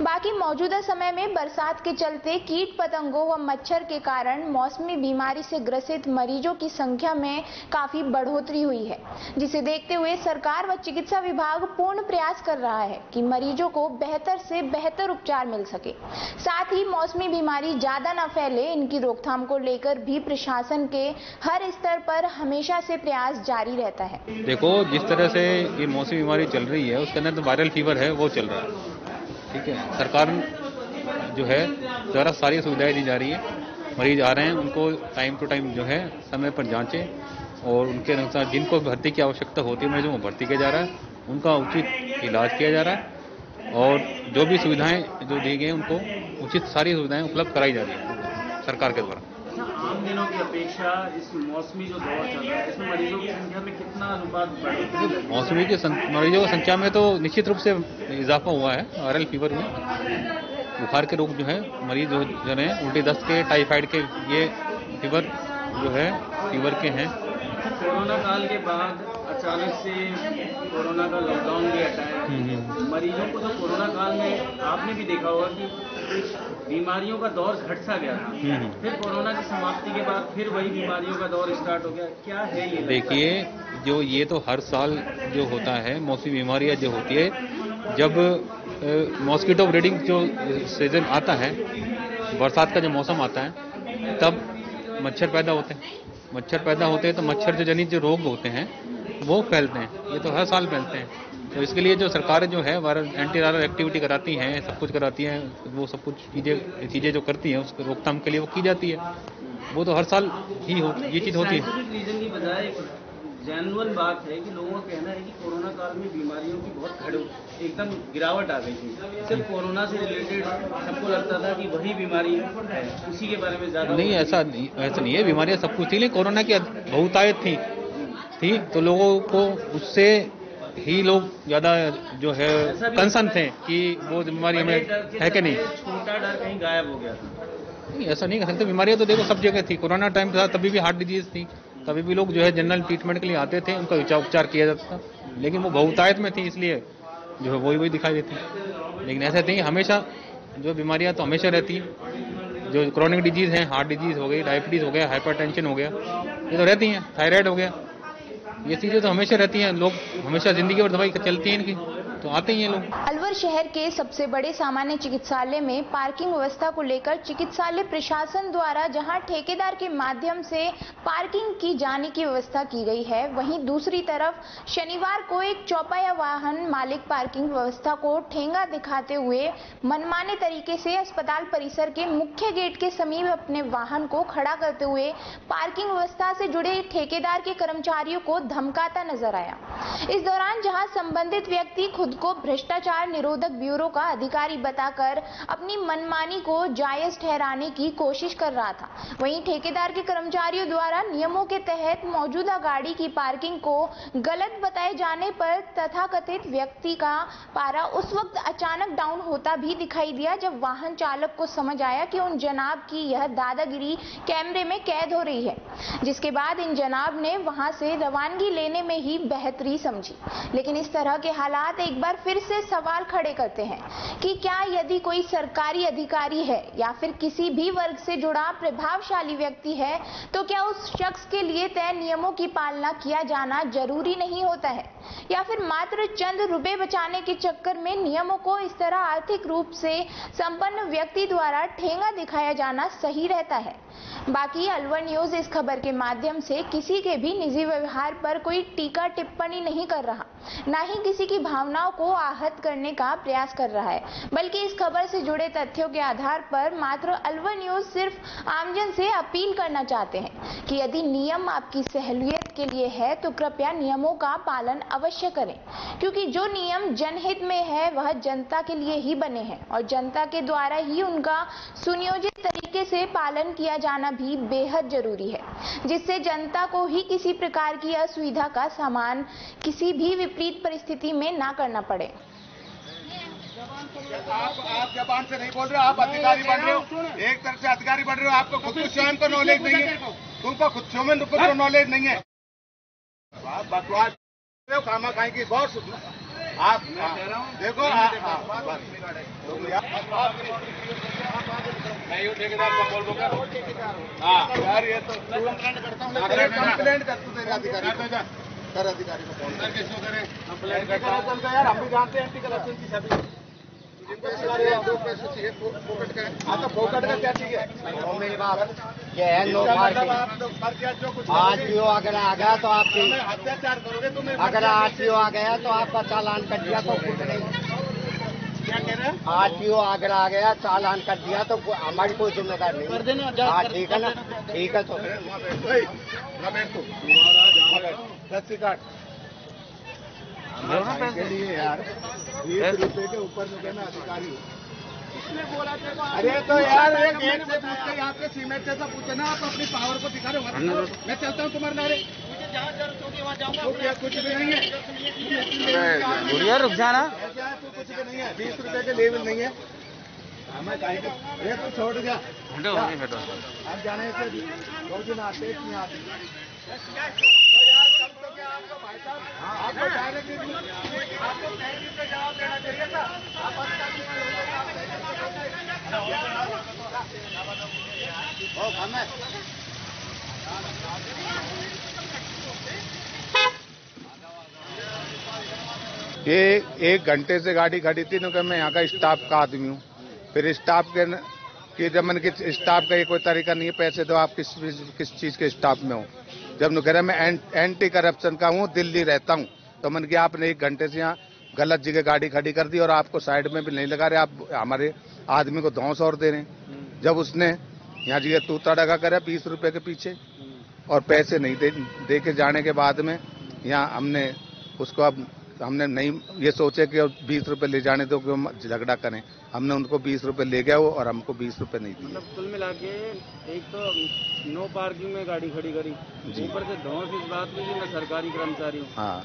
S1: बाकी मौजूदा समय में बरसात के चलते कीट पतंगों व मच्छर के कारण मौसमी बीमारी से ग्रसित मरीजों की संख्या में काफी बढ़ोतरी हुई है, जिसे देखते हुए सरकार व चिकित्सा विभाग पूर्ण प्रयास कर रहा है कि मरीजों को बेहतर से बेहतर उपचार मिल सके। साथ ही मौसमी बीमारी ज्यादा न फैले, इनकी रोकथाम को लेकर भी प्रशासन के हर स्तर पर हमेशा से प्रयास जारी रहता है।
S16: देखो, जिस तरह से ये मौसमी बीमारी चल रही है उसके अंदर तो वायरल फीवर है, वो चल रहा है। ठीक है, सरकार जो है द्वारा सारी सुविधाएं दी जा रही है। मरीज आ रहे हैं, उनको टाइम टू टाइम जो है समय पर जांचें और उनके अनुसार जिनको भर्ती की आवश्यकता होती है मरीजों को भर्ती किया जा रहा है, उनका उचित इलाज किया जा रहा है और जो भी सुविधाएं जो दी गई उनको उचित सारी सुविधाएं उपलब्ध कराई जा रही है सरकार के द्वारा।
S3: आम दिनों की अपेक्षा इस मौसमी जो दौर चल रहा है इसमें मरीजों की संख्या में कितना अनुपात बढ़?
S16: मौसमी की मरीजों की संख्या में तो निश्चित रूप से इजाफा हुआ है। वायरल फीवर में बुखार के रोग जो है मरीज जो है उल्टी दस्त के, टाइफाइड के, ये फीवर जो है फीवर के हैं।
S3: कोरोना काल के बाद अचानक से कोरोना का लॉकडाउन भी हटा है। मरीजों को तो कोरोना काल में आपने भी देखा होगा कि बीमारियों का दौर घट सा गया था, फिर कोरोना की समाप्ति के बाद फिर वही बीमारियों का दौर स्टार्ट हो गया। क्या है ये?
S16: देखिए, जो ये तो हर साल जो होता है मौसमी बीमारियां जो होती है, जब मॉस्किटो ब्रीडिंग जो सीजन आता है, बरसात का जो मौसम आता है, तब मच्छर पैदा होते हैं। मच्छर पैदा होते हैं तो मच्छर जो जनित जो रोग होते हैं वो फैलते हैं। ये तो हर साल फैलते हैं। तो इसके लिए जो सरकार जो है वायरल एंटी वायरल एक्टिविटी कराती हैं, सब कुछ कराती हैं, वो सब कुछ चीज़ें जो करती हैं उसको रोकथाम के लिए वो की जाती है। वो तो हर साल ही ये चीज़ होती है।
S3: रीजन की बजाय जेन्युइन बात है कि लोगों का कहना है कि कोरोना काल में बीमारियों की बहुत एकदम गिरावट आ गई थी। सिर्फ कोरोना से रिलेटेड सबको लगता था कि वही बीमारी है, उसी के बारे में ज्यादा
S16: नहीं। ऐसा नहीं है, बीमारियां सब कुछ थी, लेकिन कोरोना की बहुतायत थी तो लोगों को उससे ही लोग ज्यादा जो है कंसर्न थे कि वो बीमारी हमें है कि नहीं।
S3: छोटा डर कहीं गायब हो गया था।
S16: नहीं, ऐसा नहीं कह सकते। बीमारियां तो देखो सब जगह थी। कोरोना टाइम था तभी भी हार्ट डिजीज थी, तभी भी लोग जो है जनरल ट्रीटमेंट के लिए आते थे, उनका उपचार किया जाता था, लेकिन वो बहुतायत में थी इसलिए जो है वही दिखाई देती। लेकिन ऐसा नहीं, हमेशा जो बीमारियां तो हमेशा रहती हैं। जो क्रोनिक डिजीज हैं, हार्ट डिजीज हो गई, डायबिटीज हो गया, हाइपरटेंशन हो गया, ये तो रहती हैं, थायराइड हो गया, ये चीजें तो हमेशा रहती हैं, लोग हमेशा जिंदगी भर दवाई चलती है इनकी, तो आते ही हैं लोग।
S1: अलवर शहर के सबसे बड़े सामान्य चिकित्सालय में पार्किंग व्यवस्था को लेकर चिकित्सालय प्रशासन द्वारा जहां ठेकेदार के माध्यम से पार्किंग की जाने की व्यवस्था की गई है, वहीं दूसरी तरफ शनिवार को एक चौपाया वाहन मालिक पार्किंग व्यवस्था को ठेंगा दिखाते हुए मनमाने तरीके से अस्पताल परिसर के मुख्य गेट के समीप अपने वाहन को खड़ा करते हुए पार्किंग व्यवस्था से जुड़े ठेकेदार के कर्मचारियों को धमकाता नजर आया। इस दौरान जहां संबंधित व्यक्ति खुद को भ्रष्टाचार निरोधक ब्यूरो का अधिकारी बताकर अपनी मनमानी को जायज ठहराने की कोशिश कर रहा था, वहीं ठेकेदार के कर्मचारियों द्वारा नियमों के तहत मौजूदा गाड़ी की पार्किंग को गलत बताए जाने पर तथाकथित व्यक्ति का पारा उस वक्त अचानक डाउन होता भी दिखाई दिया जब वाहन चालक को समझ आया कि उन जनाब की यह दादागिरी कैमरे में कैद हो रही है, जिसके बाद इन जनाब ने वहां से रवानगी लेने में ही बेहतरी समझी। लेकिन इस तरह के हालात एक बार फिर से सवाल खड़े करते हैं कि क्या यदि कोई सरकारी अधिकारी है या फिर किसी भी वर्ग से जुड़ा प्रभावशाली व्यक्ति है तो क्या उस शख्स के लिए तय नियमों की पालना किया जाना जरूरी नहीं होता है, या फिर मात्र चंद रुपए बचाने के चक्कर में नियमों को इस तरह आर्थिक रूप से संपन्न व्यक्ति द्वारा ठेंगा दिखाया जाना सही रहता है। बाकी अलवर न्यूज इस खबर के माध्यम से किसी के भी निजी व्यवहार पर कोई टीका टिप्पणी नहीं कर रहा, ना ही किसी की भावनाओं को आहत करने का प्रयास कर रहा है, बल्कि इस खबर से जुड़े तथ्यों के आधार पर मात्र अलवर न्यूज सिर्फ आमजन से अपील करना चाहते हैं कि यदि नियम आपकी सहूलियत के लिए है तो कृपया नियमों का पालन अवश्य करें, क्योंकि जो नियम जनहित में है वह जनता के लिए ही बने हैं और जनता के द्वारा ही उनका सुनियोजित तरीके से पालन किया जाना भी बेहद जरूरी है, जिससे जनता को ही किसी प्रकार की असुविधा का सामना किसी भी विपरीत परिस्थिति में ना करना पड़े।
S17: आप जबान से नहीं बोल रहे, आप अधिकारी बन रहे हो, एक तरफ से अधिकारी बन रहे हो, आपको खुद को स्वयं को नॉलेज नहीं है, तुमको खुद स्वयं को नॉलेज नहीं है, आप बकवास खामा खाएंगे बॉस। आप देखो यार ये तो कंप्लेंट कर तू तेरे अधिकारी कर अधिकारी को फोन करके क्यों करें कंप्लेंट करता है यार, हम भी जानते हैं एंटी करप्शन की सभी दो पैसे चाहिए फोकट का। हाँ तो फोकट का क्या चाहिए मेरी बात ये है, नो मार्किंग। आरटीओ अगर आ गया तो आपकी अत्याचार करोगे तुम्हें, अगर आरटीओ आ गया तो आपका चालान कर दिया तो कुछ नहीं। क्या कह रहे हैं? आरटीओ अगर आ गया चालान कर दिया तो हमारी कोई जिम्मेदारी नहीं कर देना। हाँ ठीक है ना, ठीक है तो रस्सी काट के लिए यार 20 रुपए के ऊपर में कहना अधिकारी हो। अरे तो यार एक गेट से पूछ के यहाँ पे सीमेंट से पूछे ना, आप अपनी पावर को दिखा रहे हो। मैं चलता हूँ तुम्हारे नारे, कुछ भी नहीं है गुड़िया, रुक जाना, कुछ भी नहीं है, 20 रुपए के लेवल नहीं है। हमें ये तो छोड़ गया, आप जाने से 2 दिन आते नहीं आते यार, कम तो क्या आपको भाई साहब आपको डायरेक्ट आपको बैंक पे जवाब देना चाहिए था। आप ये 1 घंटे से गाड़ी खड़ी थी, क्योंकि मैं यहाँ का स्टाफ का आदमी हूँ। फिर स्टाफ के जब मैंने स्टाफ का ये कोई तरीका नहीं है, पैसे दो, आप किस चीज़ के स्टाफ में हो। जब कह रहा मैं एंटी करप्शन का हूँ, दिल्ली रहता हूँ, तो मैंने कहा आपने 1 घंटे से यहाँ गलत जगह गाड़ी खड़ी कर दी और आपको साइड में भी नहीं लगा रहे, आप हमारे आदमी को धौंस और दे रहे हैं। जब उसने यहाँ जगह तूता डगा करे 20 रुपए के पीछे और पैसे नहीं दे के जाने के बाद में यहाँ हमने उसको अब हमने नहीं ये सोचे कि 20 रुपए ले जाने दो, क्यों झगड़ा करें। हमने उनको 20 रुपए ले गया वो और हमको 20 रुपए नहीं दिए।
S11: मतलब कुल मिला के एक तो नो पार्किंग में गाड़ी खड़ी करी, ऊपर से धौंस इस बात की मैं सरकारी कर्मचारी हूँ।
S17: हाँ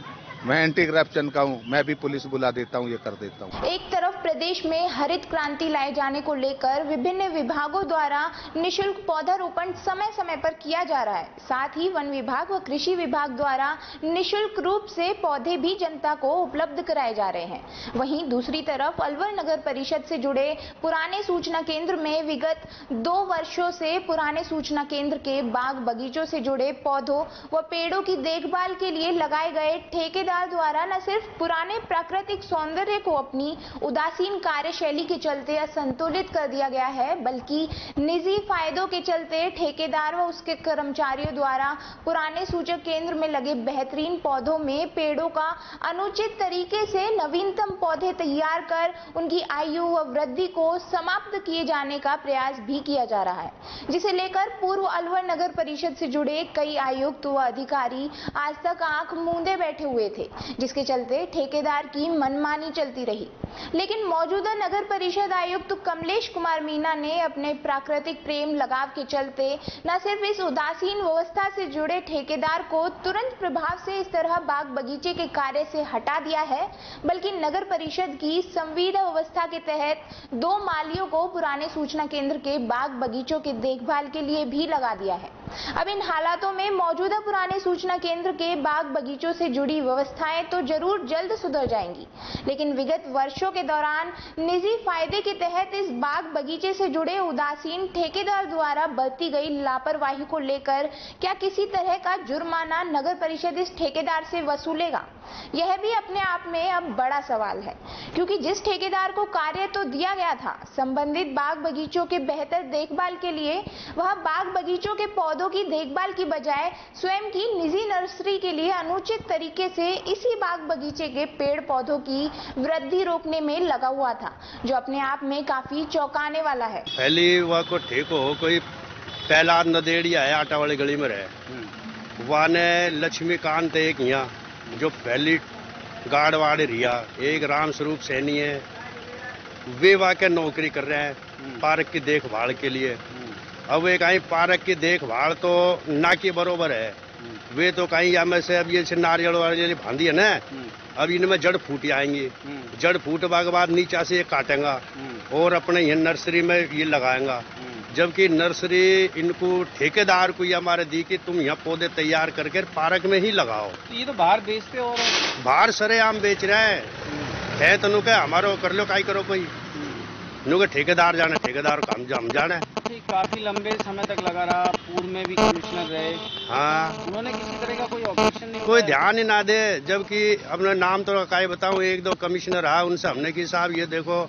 S17: मैं एंटी करप्शन का हूँ, मैं भी पुलिस बुला देता हूँ, ये कर देता हूँ।
S1: एक तरफ प्रदेश में हरित क्रांति लाए जाने को लेकर विभिन्न विभागों द्वारा निशुल्क पौधारोपण समय समय पर किया जा रहा है। साथ ही वन विभाग व कृषि विभाग द्वारा निशुल्क रूप से पौधे भी जनता को उपलब्ध कराए जा रहे हैं। वहीं दूसरी तरफ अलवर नगर परिषद से जुड़े पुराने सूचना केंद्र में विगत 2 वर्षों से पुराने सूचना केंद्र के बाग बगीचों से जुड़े पौधों व पेड़ों की देखभाल के लिए लगाए गए ठेकेदार द्वारा न सिर्फ पुराने प्राकृतिक सौंदर्य को अपनी उदासीन कार्यशैली के चलते असंतुलित कर दिया गया है, बल्कि निजी फायदों के चलते ठेकेदार व उसके कर्मचारियों द्वारा पुराने सूचक केंद्र में लगे बेहतरीन पौधों में पेड़ों का अनुचित तरीके से नवीनतम पौधे तैयार कर उनकी आयु व वृद्धि को समाप्त किए जाने का प्रयास भी किया जा रहा है, जिसे लेकर पूर्व अलवर नगर परिषद से जुड़े कई आयुक्त व अधिकारी आज तक आंख मूंदे बैठे हुए थे, जिसके चलते ठेकेदार की मनमानी चलती रही। लेकिन मौजूदा नगर परिषद आयुक्त कमलेश कुमार मीना ने अपने प्राकृतिक प्रेम लगाव के चलते न सिर्फ इस उदासीन व्यवस्था से जुड़े ठेकेदार को तुरंत प्रभाव से इस तरह बाग बगीचे के कार्य से हटा दिया है, बल्कि नगर परिषद की संविदा व्यवस्था के तहत 2 मालियों को पुराने सूचना केंद्र के बाग बगीचों की देखभाल के लिए भी लगा दिया है। अब इन हालातों में मौजूदा पुराने सूचना केंद्र के बाग बगीचों से जुड़ी व्यवस्थाएं तो जरूर जल्द सुधर जाएंगी, लेकिन विगत वर्षों के दौरान निजी फायदे के तहत इस बाग बगीचे से जुड़े उदासीन ठेकेदार द्वारा बरती गई लापरवाही को लेकर क्या किसी तरह का जुर्माना नगर परिषद इस ठेकेदार से वसूलेगा? यह भी अपने आप में अब बड़ा सवाल है, क्योंकि जिस ठेकेदार को कार्य तो दिया गया था संबंधित बाग बगीचों के बेहतर देखभाल के लिए, वह बाग बगीचों के पौधों की देखभाल की बजाय स्वयं की निजी नर्सरी के लिए अनुचित तरीके से इसी बाग बगीचे के पेड़ पौधों की वृद्धि रोकने में लगा हुआ था, जो अपने आप में काफी चौंकाने वाला है।
S2: पहली वह को ठीक हो कोई पहला नदेड़िया है आटा वाली गली में रहे, वहाँ ने लक्ष्मीकांत एक यहाँ जो पहली गाड़वाड़ रिया एक राम स्वरूप सैनी है, वे वाकई नौकरी कर रहे हैं पार्क की देखभाल के लिए। अब वे कहीं पार्क की देखभाल तो ना के बरोबर है, वे तो कहीं या में से अब ये नारियल वाली भांदी है ना, अब इनमें जड़ फूट आएंगी, जड़ फूटने के बाद नीचा से ये काटेंगा और अपने ये नर्सरी में ये लगाएंगा, जबकि नर्सरी इनको ठेकेदार को या हमारे दी कि तुम यहाँ पौधे तैयार करके पार्क में ही लगाओ।
S3: ये तो बाहर बेचते और
S2: बाहर सरेआम बेच रहे हैं तो नु के हमारो कर लो काई करो कोई नु के ठेकेदार जाने ठेकेदार को हम जाने।
S3: काफी लंबे समय तक लगा रहा, पूर्व में भी कमिश्नर रहे।
S2: हाँ,
S3: उन्होंने किसी तरह का कोई ऑब्जेक्शन नहीं,
S2: कोई ध्यान ही ना दे, जबकि अपने नाम तो काई बताऊं 1-2 कमिश्नर रहा, उनसे हमने कि साहब ये देखो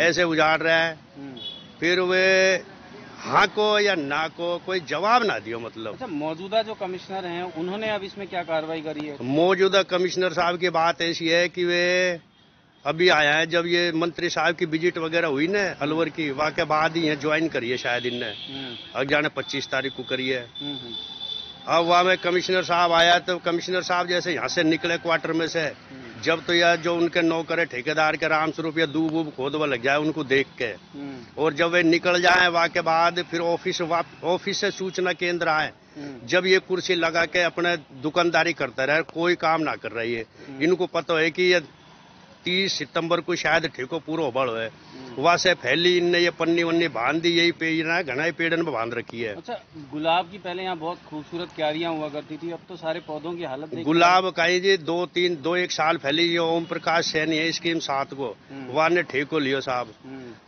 S2: ऐसे उजाड़ रहा है, फिर वे हाँ को या ना को कोई जवाब ना दियो। मतलब
S3: अच्छा, मौजूदा जो कमिश्नर हैं उन्होंने अब इसमें क्या कार्रवाई करी है?
S2: मौजूदा कमिश्नर साहब की बात ऐसी है कि वे अभी आया है, जब ये मंत्री साहब की विजिट वगैरह हुई ना अलवर की, वहाँ के बाद ही ज्वाइन करी है शायद इनने, अगले 25 तारीख को करी है। अब वहाँ में कमिश्नर साहब आया तो कमिश्नर साहब जैसे यहाँ से निकले क्वार्टर में से, जब तो यह जो उनके नौकर है ठेकेदार के राम स्वरूप या दूब वूब खोदवा लग जाए उनको देख के, और जब वे निकल जाए वहाँ के बाद फिर ऑफिस से सूचना केंद्र आए, जब ये कुर्सी लगा के अपने दुकानदारी करते रहे, कोई काम ना कर रही है। इनको पता है कि ये 30 सितंबर को शायद ठेको पूरा बड़ है, वहाँ से फैली इनने ये पन्नी वन्नी बांध दी, यही पेड़ घना ही पेड़न में बांध रखी है।
S3: अच्छा, गुलाब की पहले यहाँ बहुत खूबसूरत क्यारियां हुआ करती थी, अब तो सारे पौधों की हालत
S2: गुलाब कहीं जी 2-1 साल फैली, ये ओम प्रकाश सैनी है स्कीम 7 को, वहाँ ने ठेको लियो साहब,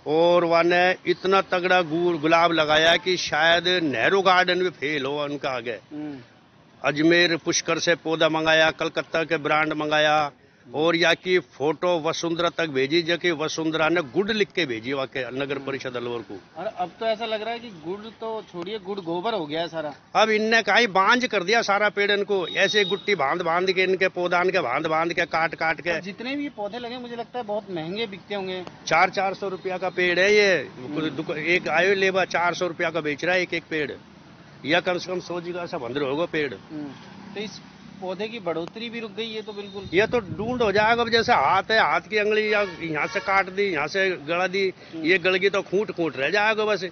S2: और वहाँ ने इतना तगड़ा गुलाब लगाया कि शायद नेहरू गार्डन भी फेल हो उनका आगे। अजमेर पुष्कर से पौधा मंगाया, कलकत्ता के ब्रांड मंगाया, और या की फोटो वसुंधरा तक भेजी, जो कि वसुंधरा ने गुड़ लिख के भेजी वाकई नगर परिषद अलवर को।
S3: और अब तो ऐसा लग रहा है कि गुड़ तो छोड़िए, गुड़ गोबर हो गया है सारा।
S2: अब इनने कहीं बांझ कर दिया सारा पेड़न को, ऐसे गुट्टी बांध के इनके पौधान के बांध के काट के।
S3: जितने भी पौधे लगे मुझे लगता है बहुत महंगे बिकते होंगे।
S2: 400 रुपया का पेड़ है ये, एक आयु लेबर 400 रुपया का बेच रहा है एक पेड़, या कम से कम 100 जगह से 15 होगा पेड़।
S3: तो इस पौधे की बढ़ोतरी भी रुक गई है, तो बिल्कुल
S2: ये तो ढूंढ हो जाएगा। अब जैसे हाथ है, हाथ की अंगली या यहाँ से काट दी, यहाँ से गड़ा दी, ये गड़गी तो खूंट रह जाएगा बस।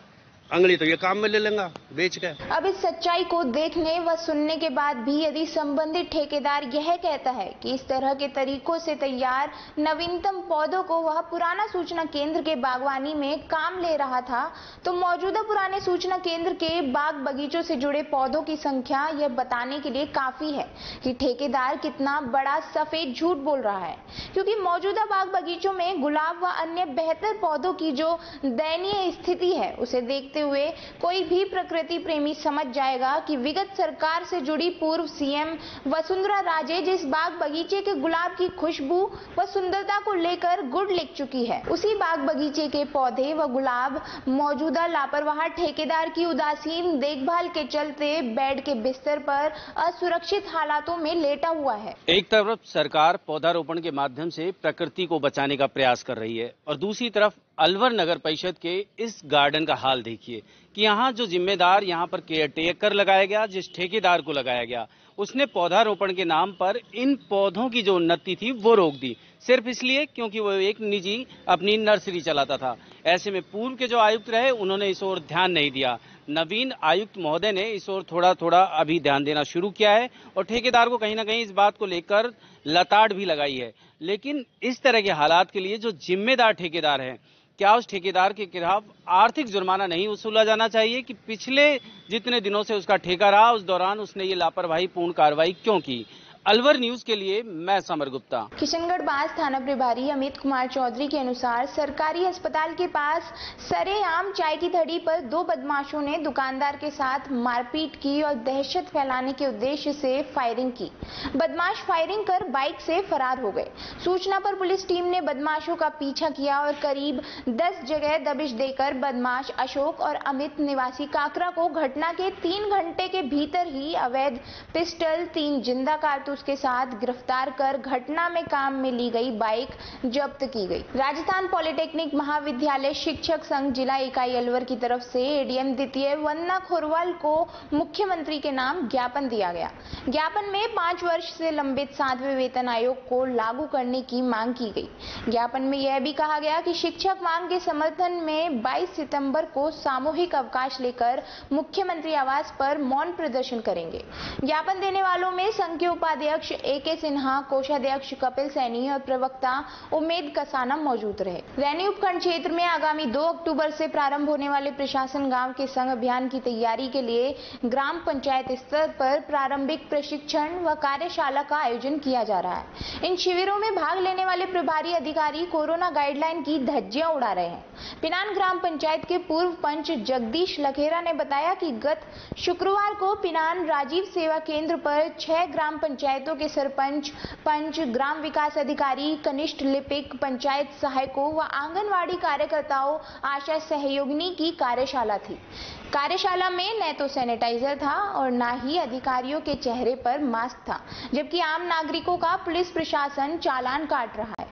S2: अंगली तो ये काम में ले लेंगे बेच के।
S1: अब इस सच्चाई को देखने व सुनने के बाद भी यदि संबंधित ठेकेदार यह कहता है कि इस तरह के तरीकों से तैयार नवीनतम पौधों को वह पुराना सूचना केंद्र के बागवानी में काम ले रहा था, तो मौजूदा पुराने सूचना केंद्र के बाग बगीचों से जुड़े पौधों की संख्या यह बताने के लिए काफी है कि ठेकेदार कितना बड़ा सफेद झूठ बोल रहा है, क्योंकि मौजूदा बाग बगीचों में गुलाब व अन्य बेहतर पौधों की जो दयनीय स्थिति है उसे देखते हुए कोई भी प्रकृति प्रेमी समझ जाएगा कि विगत सरकार से जुड़ी पूर्व सीएम वसुंधरा राजे जिस बाग बगीचे के गुलाब की खुशबू व सुंदरता को लेकर गुड लिख चुकी है, उसी बाग बगीचे के पौधे व गुलाब मौजूदा लापरवाह ठेकेदार की उदासीन देखभाल के चलते बेड के बिस्तर पर असुरक्षित हालातों में लेटा हुआ है।
S3: एक तरफ सरकार पौधारोपण के माध्यम से प्रकृति को बचाने का प्रयास कर रही है और दूसरी तरफ अलवर नगर परिषद के इस गार्डन का हाल देखिए कि यहाँ जो जिम्मेदार यहाँ पर केयरटेकर लगाया गया, जिस ठेकेदार को लगाया गया, उसने पौधारोपण के नाम पर इन पौधों की जो उन्नति थी वो रोक दी, सिर्फ इसलिए क्योंकि वो एक निजी अपनी नर्सरी चलाता था। ऐसे में पूर्व के जो आयुक्त रहे उन्होंने इस ओर ध्यान नहीं दिया। नवीन आयुक्त महोदय ने इस ओर थोड़ा थोड़ा अभी ध्यान देना शुरू किया है और ठेकेदार को कहीं ना कहीं इस बात को लेकर लताड़ भी लगाई है। लेकिन इस तरह के हालात के लिए जो जिम्मेदार ठेकेदार है, क्या उस ठेकेदार के खिलाफ आर्थिक जुर्माना नहीं वसूला जाना चाहिए कि पिछले जितने दिनों से उसका ठेका रहा उस दौरान उसने ये लापरवाही पूर्ण कार्रवाई क्यों की? अलवर न्यूज के लिए मैं समर गुप्ता।
S1: किशनगढ़ बास थाना प्रभारी अमित कुमार चौधरी के अनुसार सरकारी अस्पताल के पास सरेआम चाय की थड़ी पर 2 बदमाशों ने दुकानदार के साथ मारपीट की और दहशत फैलाने के उद्देश्य से फायरिंग की। बदमाश फायरिंग कर बाइक से फरार हो गए। सूचना पर पुलिस टीम ने बदमाशों का पीछा किया और करीब 10 जगह दबिश देकर बदमाश अशोक और अमित निवासी काकरा को घटना के 3 घंटे के भीतर ही अवैध पिस्टल, 3 जिंदा कारतूस के साथ गिरफ्तार कर घटना में काम में ली गई बाइक जब्त की गई। राजस्थान पॉलिटेक्निक महाविद्यालय शिक्षक संघ जिला इकाई अलवर की तरफ से एडीएम द्वितीय वंदना खोरवाल को मुख्यमंत्री के नाम ज्ञापन दिया गया। ज्ञापन में 5 वर्ष से लंबित 7वें वेतन आयोग को लागू करने की मांग की गई। ज्ञापन में यह भी कहा गया कि शिक्षक मांग के समर्थन में 22 सितंबर को सामूहिक अवकाश लेकर मुख्यमंत्री आवास पर मौन प्रदर्शन करेंगे। ज्ञापन देने वालों में संघ के उपाध्यक्ष AK सिन्हा, कोषाध्यक्ष कपिल सैनी और प्रवक्ता उमेद कसाना मौजूद रहे। रैनी उपखंड क्षेत्र में आगामी 2 अक्टूबर से प्रारंभ होने वाले प्रशासन गांव के संघ अभियान की तैयारी के लिए ग्राम पंचायत स्तर पर प्रारंभिक प्रशिक्षण व कार्यशाला का आयोजन किया जा रहा है। इन शिविरों में भाग लेने वाले प्रभारी अधिकारी कोरोना गाइडलाइन की धज्जियां उड़ा रहे हैं। पिनान ग्राम पंचायत के पूर्व पंच जगदीश लखेरा ने बताया कि गत शुक्रवार को पिनान राजीव सेवा केंद्र पर 6 ग्राम पंचायतों के सरपंच, पंच, ग्राम विकास अधिकारी, कनिष्ठ लिपिक, पंचायत सहायकों व आंगनवाड़ी कार्यकर्ताओं, आशा सहयोगिनी की कार्यशाला थी। कार्यशाला में न तो सैनिटाइजर था और न ही अधिकारियों के चेहरे पर मास्क था, जबकि आम नागरिकों का पुलिस प्रशासन चालान काट रहा है।